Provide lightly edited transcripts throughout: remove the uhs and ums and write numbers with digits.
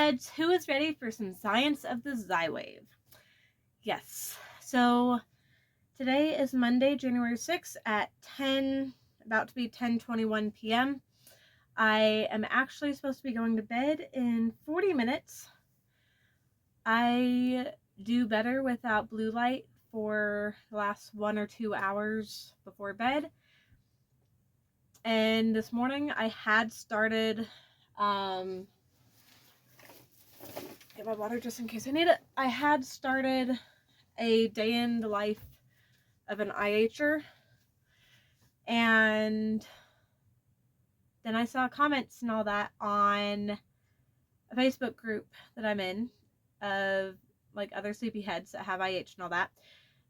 Sleepyheads, who is ready for some science of the Xywav? Yes, so today is Monday, January 6th at about to be 10:21 p.m. I am actually supposed to be going to bed in 40 minutes. I do better without blue light for the last 1 or 2 hours before bed. And this morning I had started, get my water just in case I need it. I had started a day in the life of an IHer, and then I saw comments and all that on a Facebook group that I'm in of like other sleepyheads that have IH and all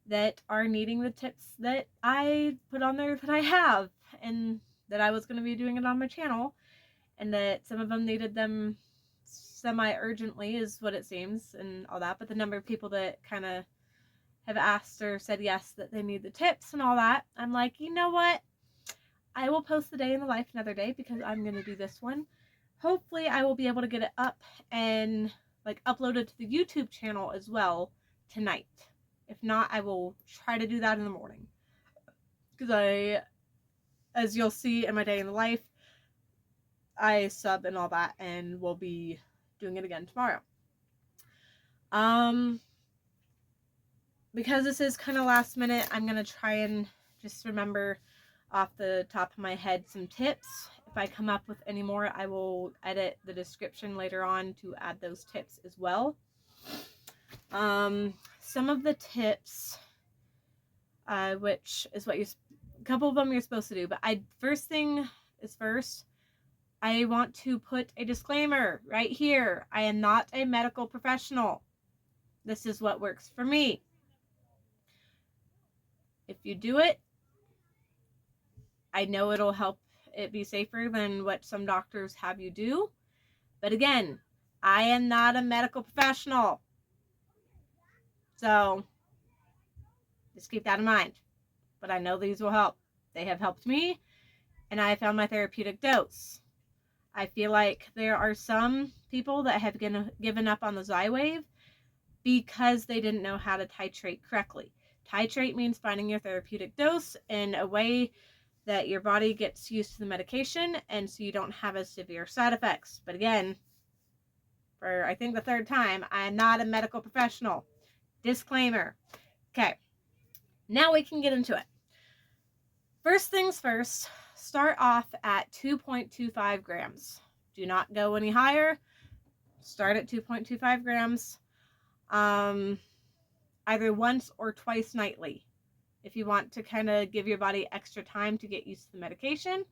that are needing the tips that I put on there that I have, and that I was going to be doing it on my channel, and that some of them needed them semi-urgently is what it seems and all that. But the number of people that kind of have asked or said yes that they need the tips and all that, I'm like, you know what? I will post the day in the life another day because I'm going to do this one. Hopefully I will be able to get it up and like upload it to the YouTube channel as well tonight. If not, I will try to do that in the morning. Because as you'll see in my day in the life, I sub and all that, and we'll be doing it again tomorrow. Because this is kind of last minute, I'm going to try and just remember off the top of my head some tips. If I come up with any more, I will edit the description later on to add those tips as well. Some of the tips, which is what a couple of them you're supposed to do, but first thing is first, I want to put a disclaimer right here. I am not a medical professional. This is what works for me. If you do it, I know it'll help it be safer than what some doctors have you do. But again, I am not a medical professional. So just keep that in mind. But I know these will help. They have helped me, and I have found my therapeutic dose. I feel like there are some people that have given up on the Xywav because they didn't know how to titrate correctly. Titrate means finding your therapeutic dose in a way that your body gets used to the medication and so you don't have as severe side effects. But again, for I think the third time, I'm not a medical professional. Disclaimer. Okay, now we can get into it. First things first, start off at 2.25 grams. Do not go any higher. Start at 2.25 grams. Either once or twice nightly. If you want to kind of give your body extra time to get used to the medication.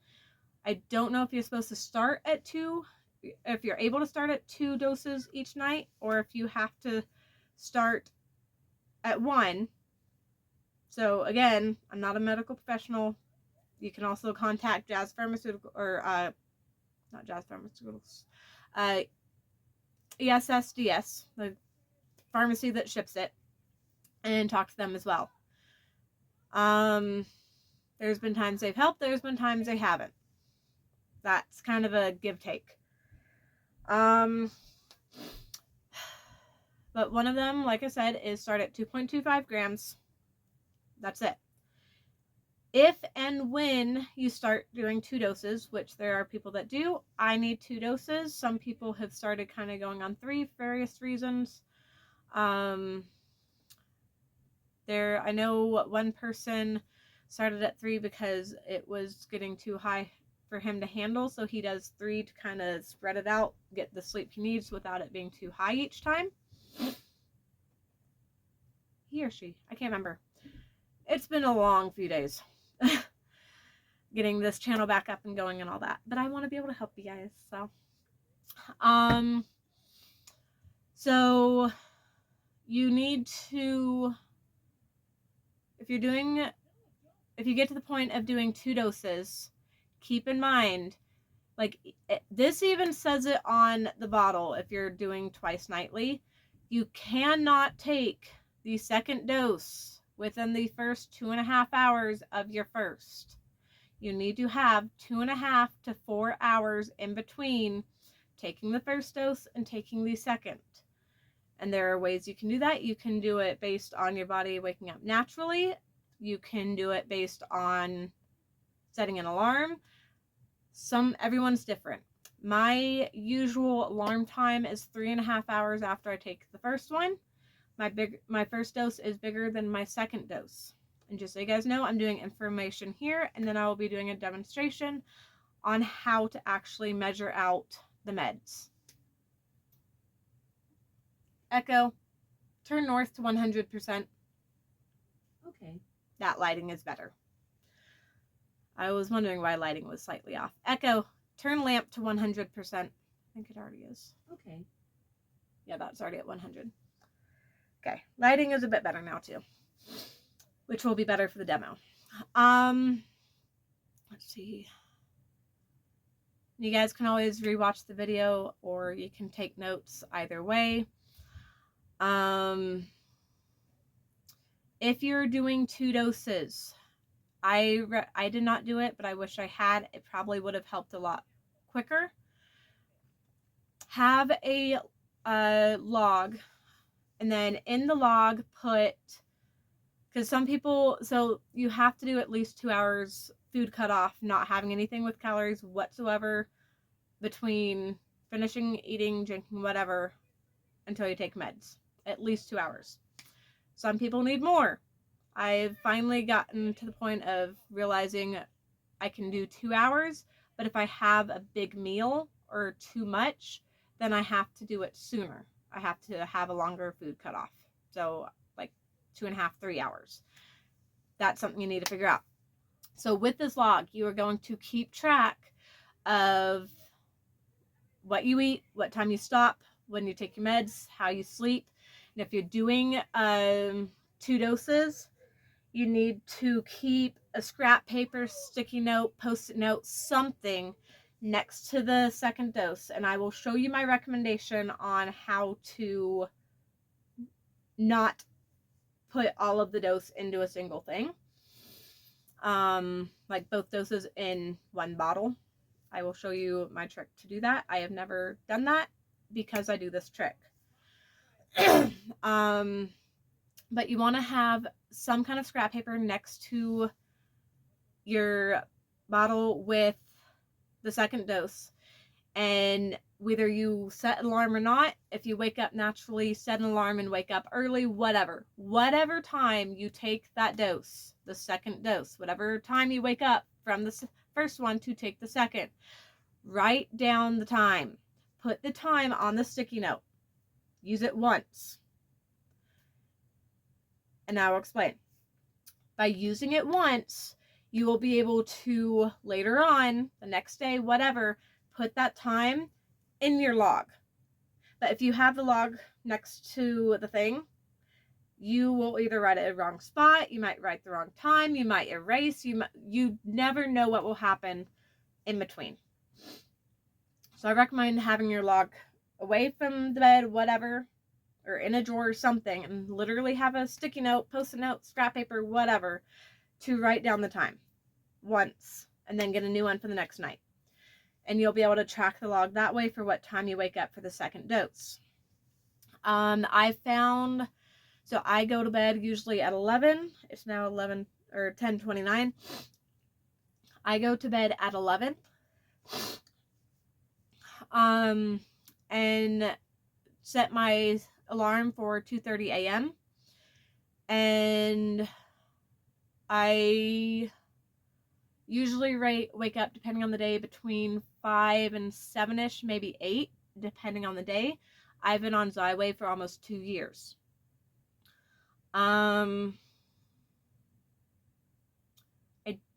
I don't know if you're supposed to start at 2, if you're able to start at 2 doses each night, or if you have to start at 1. So again, I'm not a medical professional. You can also contact Jazz Pharmaceutical, or not Jazz Pharmaceuticals, ESSDS, the pharmacy that ships it, and talk to them as well. There's been times they've helped, there's been times they haven't. That's kind of a give-take. But one of them, like I said, is start at 2.25 grams. That's it. If and when you start doing 2 doses, which there are people that do, I need 2 doses. Some people have started kind of going on 3 for various reasons. I know one person started at 3 because it was getting too high for him to handle, so he does 3 to kind of spread it out, get the sleep he needs without it being too high each time. He or she, I can't remember. It's been a long few days getting this channel back up and going and all that, but I want to be able to help you guys. So you need to, if you get to the point of doing 2 doses, keep in mind, like this even says it on the bottle, if you're doing twice nightly, you cannot take the second dose within the first 2.5 hours of your first. You need to have 2.5 to 4 hours in between taking the first dose and taking the second. And there are ways you can do that. You can do it based on your body waking up naturally. You can do it based on setting an alarm. Everyone's different. My usual alarm time is 3.5 hours after I take the first one. My first dose is bigger than my second dose. And just so you guys know, I'm doing information here, and then I will be doing a demonstration on how to actually measure out the meds. Echo, turn north to 100%. Okay. That lighting is better. I was wondering why lighting was slightly off. Echo, turn lamp to 100%. I think it already is. Okay. Yeah, that's already at 100. Okay, lighting is a bit better now too, which will be better for the demo. Let's see. You guys can always rewatch the video, or you can take notes either way. If you're doing 2 doses, I did not do it, but I wish I had. It probably would have helped a lot quicker. Have a log, and then in the log put, because some people, so you have to do at least 2 hours food cutoff, not having anything with calories whatsoever between finishing eating, drinking, whatever, until you take meds. At least 2 hours. Some people need more. I've finally gotten to the point of realizing I can do 2 hours, but if I have a big meal or too much, then I have to do it sooner. I have to have a longer food cutoff. So like 2.5, 3 hours. That's something you need to figure out. So with this log, you are going to keep track of what you eat, what time you stop, when you take your meds, how you sleep. And if you're doing 2 doses, you need to keep a scrap paper, sticky note, post-it note, something next to the second dose. And I will show you my recommendation on how to not put all of the dose into a single thing. Like both doses in one bottle. I will show you my trick to do that. I have never done that because I do this trick. But you want to have some kind of scrap paper next to your bottle with the second dose. And whether you set an alarm or not, if you wake up naturally, set an alarm and wake up early, whatever time you take that dose, the second dose, whatever time you wake up from the first one to take the second, write down the time. Put the time on the sticky note. Use it once. And now I'll explain. By using it once, you will be able to later on, the next day, whatever, put that time in your log. But if you have the log next to the thing, you will either write it at a wrong spot, you might write the wrong time, you might erase, you never know what will happen in between. So I recommend having your log away from the bed, whatever, or in a drawer or something, and literally have a sticky note, post-it note, scrap paper, whatever, to write down the time once, and then get a new one for the next night. And you'll be able to track the log that way for what time you wake up for the second dose. I found, so I go to bed usually at 11. It's now 11 or 10:29. I go to bed at 11. And set my alarm for 2:30 a.m. And I usually wake up, depending on the day, between 5 and 7ish, maybe 8, depending on the day. I've been on Xywav for almost 2 years. I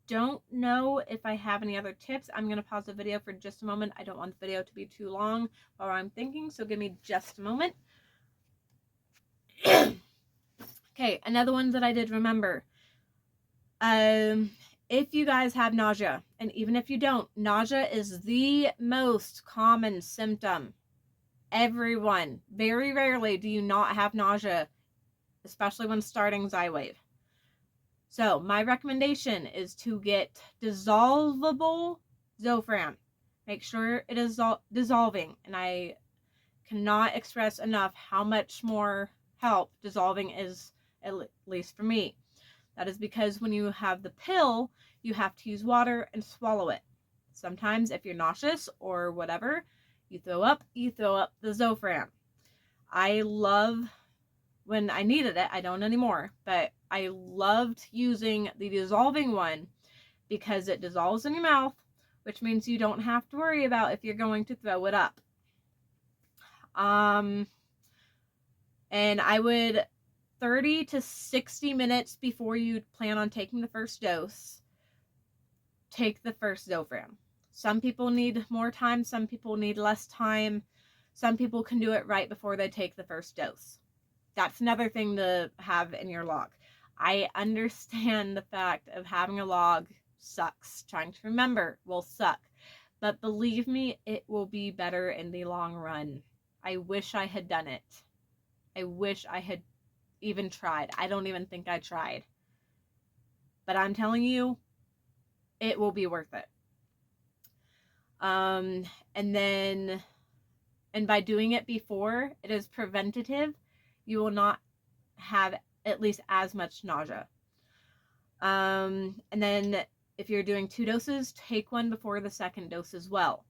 don't know if I have any other tips. I'm going to pause the video for just a moment. I don't want the video to be too long while I'm thinking, so give me just a moment. Okay, another one that I did remember. If you guys have nausea, and even if you don't, nausea is the most common symptom. Everyone, very rarely do you not have nausea, especially when starting Xywav. So my recommendation is to get dissolvable Zofran. Make sure it is dissolving. And I cannot express enough how much more help dissolving is, at least for me. That is because when you have the pill, you have to use water and swallow it. Sometimes if you're nauseous or whatever, you throw up the Zofran. I love, when I needed it, I don't anymore, but I loved using the dissolving one because it dissolves in your mouth, which means you don't have to worry about if you're going to throw it up. And I would 30 to 60 minutes before you plan on taking the first dose, take the first Zofran. Some people need more time, some people need less time. Some people can do it right before they take the first dose. That's another thing to have in your log. I understand the fact of having a log sucks. Trying to remember will suck. But believe me, it will be better in the long run. I wish I had done it. I wish I had even tried. I don't even think I tried. But I'm telling you, it will be worth it. And by doing it before, it is preventative. You will not have at least as much nausea. And then if you're doing 2 doses, take one before the second dose as well.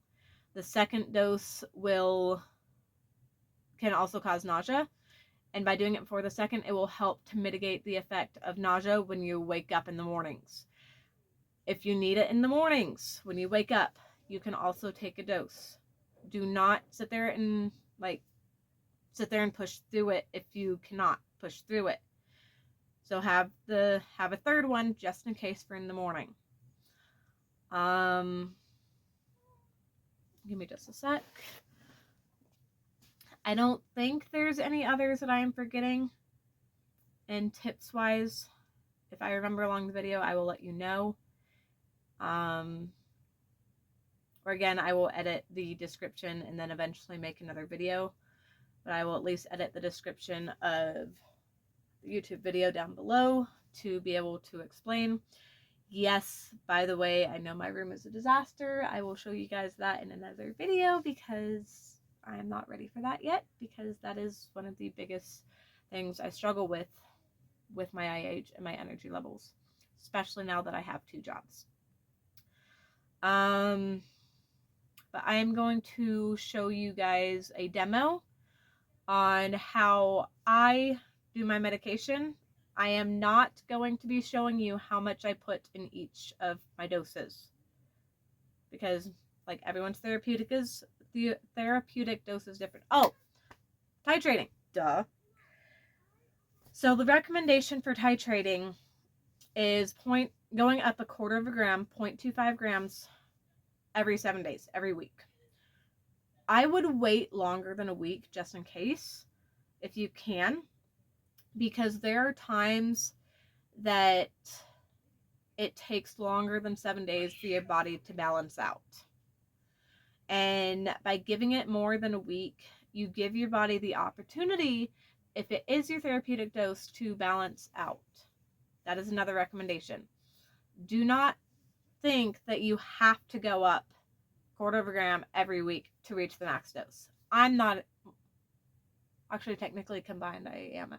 The second dose can also cause nausea. And by doing it before the second, it will help to mitigate the effect of nausea when you wake up in the mornings. If you need it in the mornings, when you wake up, you can also take a dose. Do not sit there and push through it if you cannot push through it. So have a third one just in case for in the morning. Give me just a sec. I don't think there's any others that I am forgetting. And tips wise, if I remember along the video, I will let you know. Or again, I will edit the description and then eventually make another video. But I will at least edit the description of the YouTube video down below to be able to explain. Yes, by the way, I know my room is a disaster. I will show you guys that in another video because I'm not ready for that yet, because that is one of the biggest things I struggle with my IH and my energy levels, especially now that I have 2 jobs. But I am going to show you guys a demo on how I do my medication. I am not going to be showing you how much I put in each of my doses, because like everyone's therapeutic dose is different. Oh, titrating, duh. So the recommendation for titrating is going up 1/4 gram, 0.25 grams every 7 days, every week. I would wait longer than a week just in case, if you can, because there are times that it takes longer than 7 days for your body to balance out. And by giving it more than a week, you give your body the opportunity, if it is your therapeutic dose, to balance out. That is another recommendation. Do not think that you have to go up 1/4 gram every week to reach the max dose. I'm not, actually technically combined I am.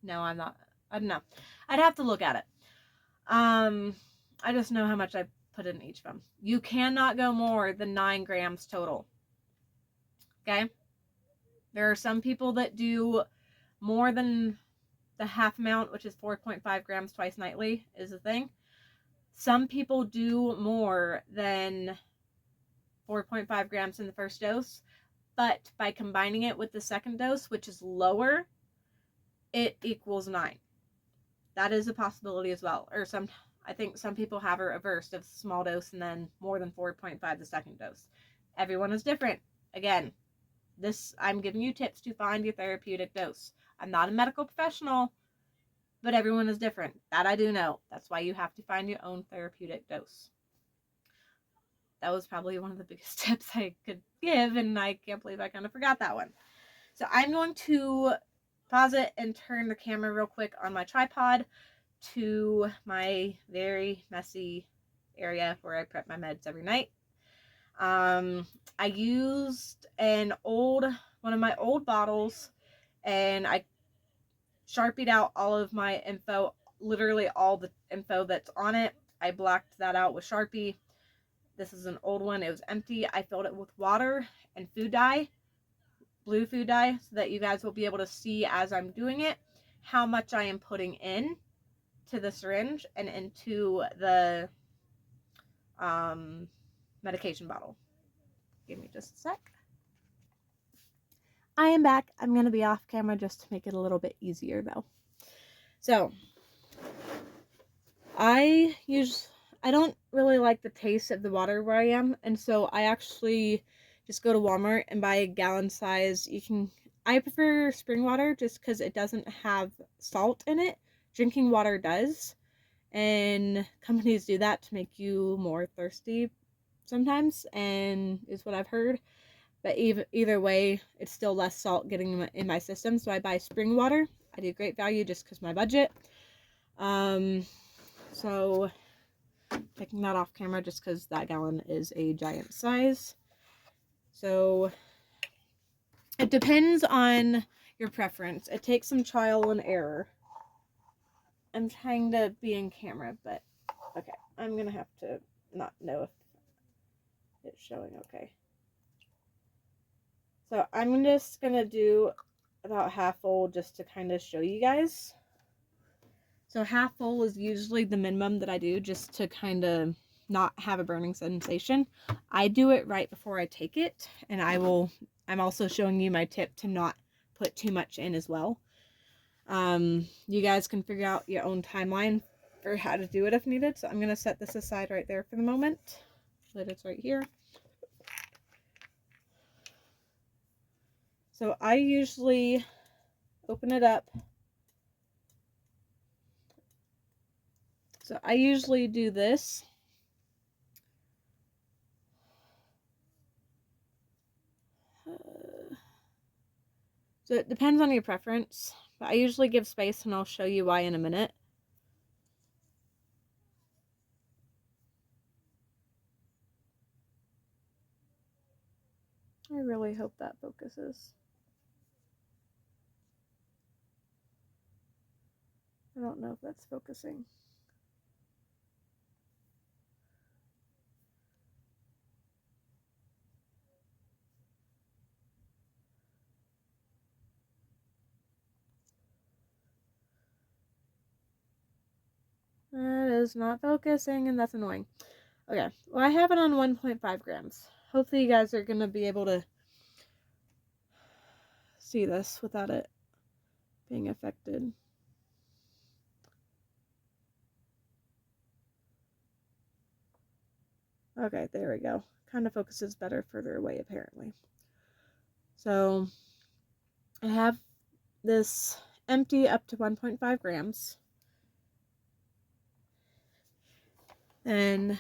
No, I'm not. I don't know. I'd have to look at it. I just know how much I put in each of them. You cannot go more than 9 grams total. Okay? There are some people that do more than the half amount, which is 4.5 grams twice nightly, is a thing. Some people do more than 4.5 grams in the first dose, but by combining it with the second dose, which is lower, it equals 9. That is a possibility as well. Or I think some people have it reversed of small dose and then more than 4.5 the second dose. Everyone is different. Again, I'm giving you tips to find your therapeutic dose. I'm not a medical professional, but everyone is different. That I do know. That's why you have to find your own therapeutic dose. That was probably one of the biggest tips I could give, and I can't believe I kind of forgot that one. So I'm going to pause it and turn the camera real quick on my tripod to my very messy area where I prep my meds every night. I used one of my old bottles, and I Sharpied out all of my info, literally all the info that's on it. I blacked that out with Sharpie. This is an old one. It was empty. I filled it with water and food dye, blue food dye, so that you guys will be able to see as I'm doing it how much I am putting in to the syringe and into the medication bottle. Give me just a sec. I am back. I'm going to be off camera just to make it a little bit easier though. So, I don't really like the taste of the water where I am, and so I actually just go to Walmart and buy a gallon size. I prefer spring water just because it doesn't have salt in it. Drinking water does, and companies do that to make you more thirsty sometimes, and is what I've heard. But either way, it's still less salt getting in my system, so I buy spring water. I do great value just because my budget. So taking that off camera just because that gallon is a giant size. So it depends on your preference. It takes some trial and error. I'm trying to be in camera, but okay. I'm gonna have to not know if it's showing okay. So I'm just gonna do about half full just to kind of show you guys. So half full is usually the minimum that I do just to kind of not have a burning sensation. I do it right before I take it, and I'm also showing you my tip to not put too much in as well. You guys can figure out your own timeline for how to do it if needed. So I'm going to set this aside right there for the moment. Lid is right here. So I usually open it up. So I usually do this. So it depends on your preference, but I usually give space, and I'll show you why in a minute. I really hope that focuses. I don't know if that's focusing. That is not focusing, and that's annoying. Okay, well, I have it on 1.5 grams. Hopefully you guys are going to be able to see this without it being affected. Okay, there we go. Kind of focuses better further away, apparently. So, I have this empty up to 1.5 grams. And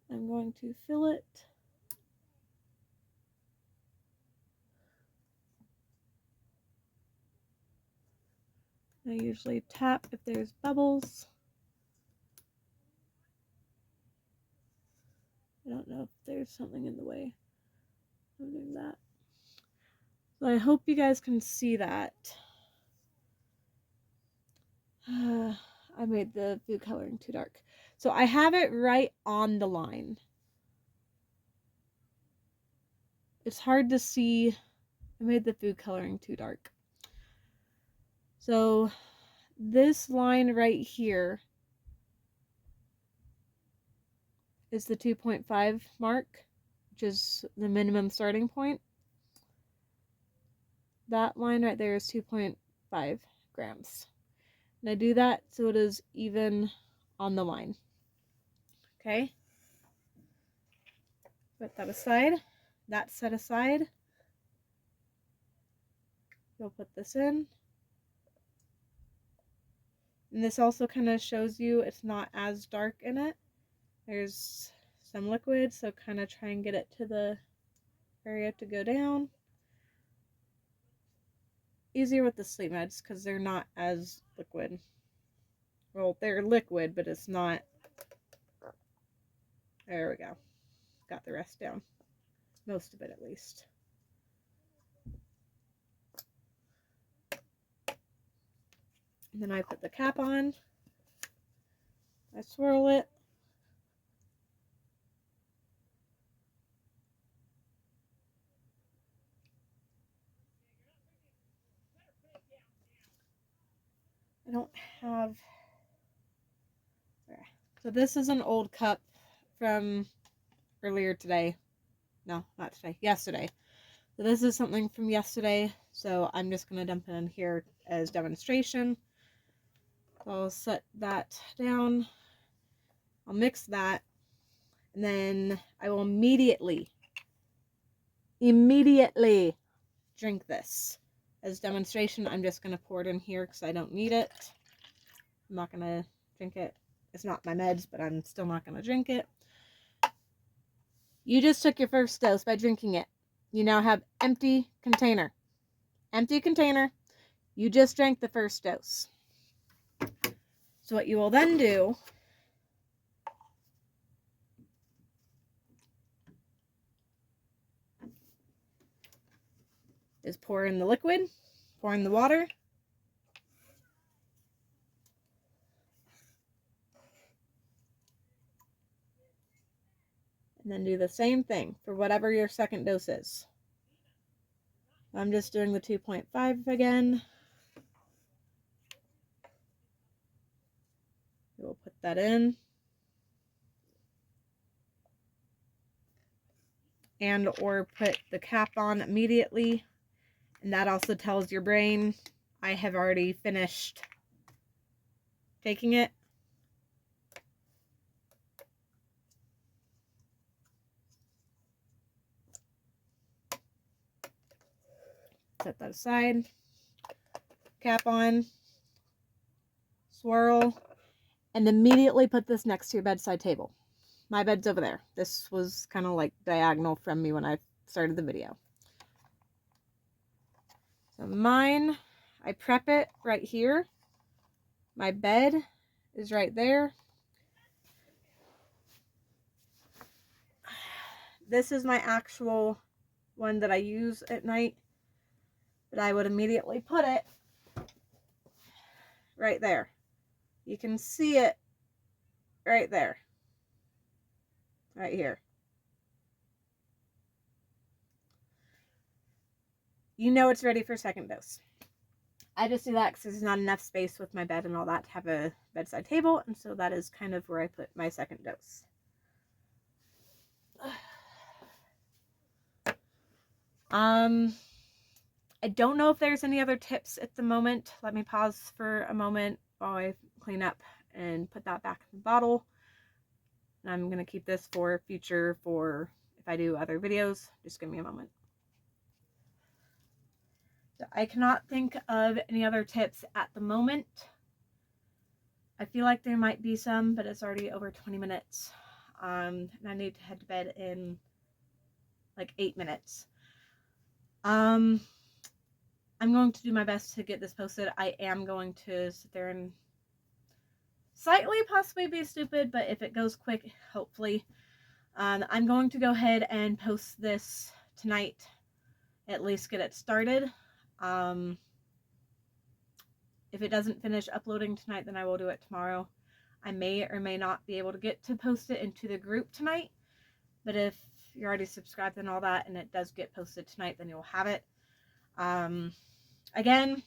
I'm going to fill it. I usually tap if there's bubbles. I don't know if there's something in the way of doing that. So I hope you guys can see that. I made the food coloring too dark. So I have it right on the line. It's hard to see. I made the food coloring too dark. So this line right here is the 2.5 mark, which is the minimum starting point. That line right there is 2.5 grams. And I do that so it is even on the line. Okay? Put that aside. That's set aside. We'll put this in. And this also kind of shows you it's not as dark in it. There's some liquid, so kind of try and get it to the area to go down. Easier with the sleep meds because they're not as liquid. Well, they're liquid, but it's not There we go. Got the rest down. Most of it, at least. And then I put the cap on. I swirl it. I don't have... So this is an old cup from earlier today. No, not today. Yesterday. So this is something from yesterday. So I'm just going to dump it in here as demonstration. So I'll set that down. I'll mix that. And then I will immediately drink this. As demonstration, I'm just going to pour it in here because I don't need it. I'm not going to drink it. It's not my meds, but I'm still not going to drink it. You just took your first dose by drinking it. You now have empty container. Empty container. You just drank the first dose. So what you will then do is pour in the liquid, pour in the water, and then do the same thing for whatever your second dose is. I'm just doing the 2.5 again. We'll put that in. And or put the cap on immediately. And that also tells your brain, I have already finished taking it. Set that aside. Cap on. Swirl. And immediately put this next to your bedside table. My bed's over there. This was kind of like diagonal from me when I started the video. So mine, I prep it right here. My bed is right there. This is my actual one that I use at night. But I would immediately put it right there. You can see it right there. Right here. You know it's ready for second dose. I just do that because there's not enough space with my bed and all that to have a bedside table. And so that is kind of where I put my second dose. I don't know if there's any other tips at the moment. Let me pause for a moment while I clean up and put that back in the bottle. And I'm going to keep this for future for if I do other videos. Just give me a moment. So I cannot think of any other tips at the moment. I feel like there might be some, but it's already over 20 minutes. And I need to head to bed in like 8 minutes. I'm going to do my best to get this posted. I am going to sit there and slightly possibly be stupid, but if it goes quick, hopefully. I'm going to go ahead and post this tonight, at least get it started. If it doesn't finish uploading tonight, then I will do it tomorrow. I may or may not be able to get to post it into the group tonight, but if you're already subscribed and all that and it does get posted tonight, then you'll have it. Again,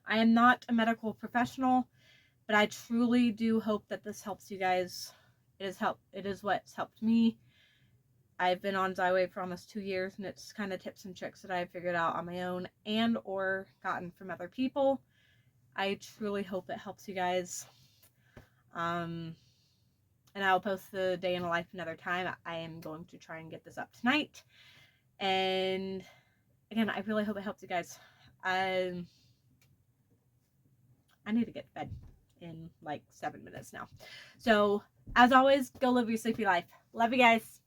I am not a medical professional, but I truly do hope that this helps you guys. It is what's helped me. I've been on Xywav for almost 2 years, and it's kind of tips and tricks that I've figured out on my own and or gotten from other people. I truly hope it helps you guys. And I'll post the day in a life another time. I am going to try and get this up tonight. And again, I really hope it helps you guys. I need to get to bed in like 7 minutes now. So, as always, go live your sleepy life. Love you guys.